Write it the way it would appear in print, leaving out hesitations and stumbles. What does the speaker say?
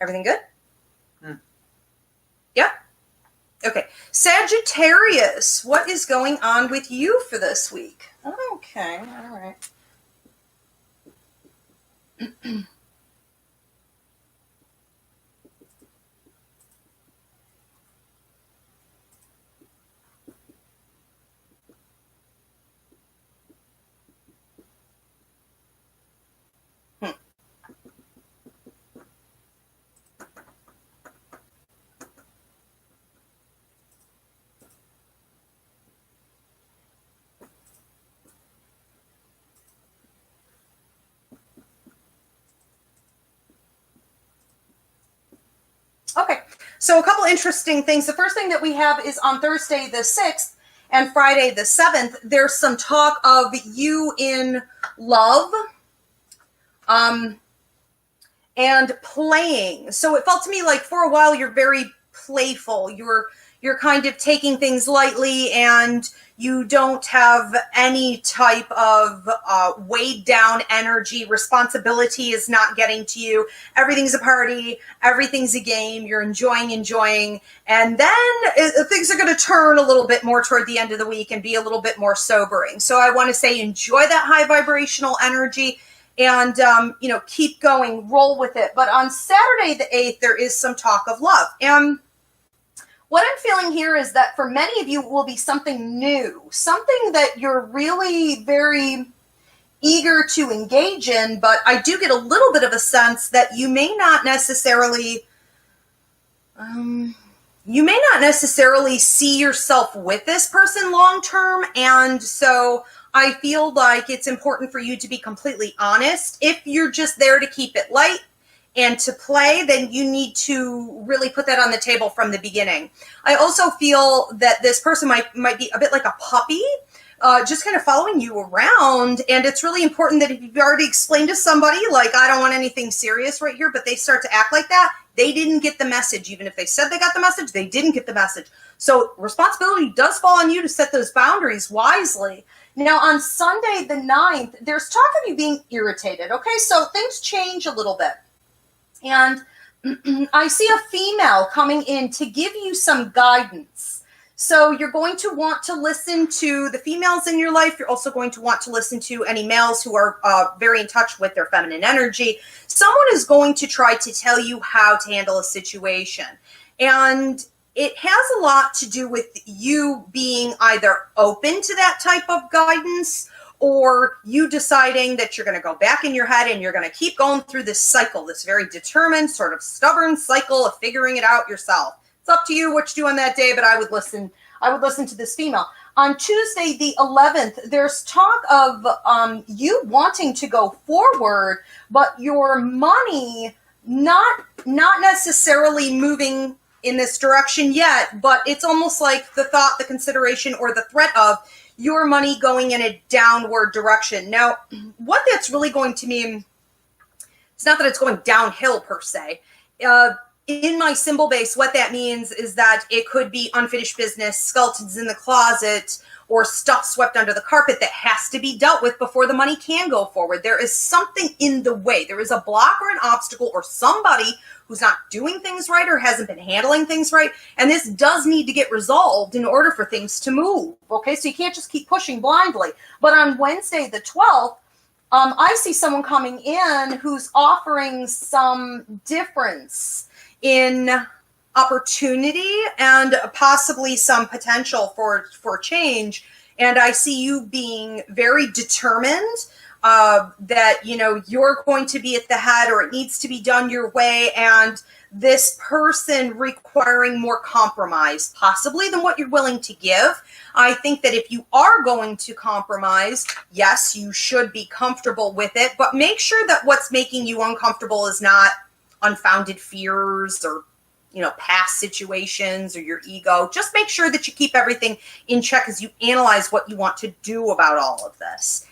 Everything good? Yeah? Okay. Sagittarius, what is going on with you for this week? Okay, all right. Okay, so a couple interesting things. The first thing that we have is on Thursday the 6th and Friday the 7th, there's some talk of you in love and playing. So it felt to me like for a while you're very playful. You're kind of taking things lightly and you don't have any type of weighed down energy. Responsibility is not getting to you. Everything's a party. Everything's a game. You're enjoying. And then things are going to turn a little bit more toward the end of the week and be a little bit more sobering. So I want to say enjoy that high vibrational energy and, keep going, roll with it. But on Saturday the 8th, there is some talk of love. And what I'm feeling here is that for many of you it will be something new, something that you're really very eager to engage in, but I do get a little bit of a sense that you may not necessarily see yourself with this person long term, and so I feel like it's important for you to be completely honest. If you're just there to keep it light and to play, then you need to really put that on the table from the beginning. I also feel that this person might be a bit like a puppy, just kind of following you around. And it's really important that if you've already explained to somebody, like, I don't want anything serious right here, but they start to act like that, they didn't get the message. Even if they said they got the message, they didn't get the message. So responsibility does fall on you to set those boundaries wisely. Now, on Sunday the 9th, there's talk of you being irritated. Okay, so things change a little bit. And I see a female coming in to give you some guidance. So you're going to want to listen to the females in your life. You're also going to want to listen to any males who are very in touch with their feminine energy. Someone is going to try to tell you how to handle a situation. And it has a lot to do with you being either open to that type of guidance or you deciding that you're going to go back in your head and you're going to keep going through this cycle, this very determined, sort of stubborn cycle of figuring it out yourself. It's up to you what you do on that day, but I would listen to this female. On Tuesday, the 11th, there's talk of you wanting to go forward, but your money not necessarily moving in this direction yet, but it's almost like the thought, the consideration, or the threat of your money going in a downward direction. Now, what that's really going to mean, it's not that it's going downhill per se. In my symbol base, what that means is that it could be unfinished business, skeletons in the closet, or stuff swept under the carpet that has to be dealt with before the money can go forward. There is something in the way. There is a block or an obstacle or somebody who's not doing things right or hasn't been handling things right. And this does need to get resolved in order for things to move. Okay, so you can't just keep pushing blindly. But on Wednesday the 12th, I see someone coming in who's offering some difference in opportunity and possibly some potential for change. And I see you being very determined that, you're going to be at the head or it needs to be done your way. And this person requiring more compromise, possibly than what you're willing to give. I think that if you are going to compromise, yes, you should be comfortable with it, but make sure that what's making you uncomfortable is not unfounded fears or past situations or your ego. Just make sure that you keep everything in check as you analyze what you want to do about all of this.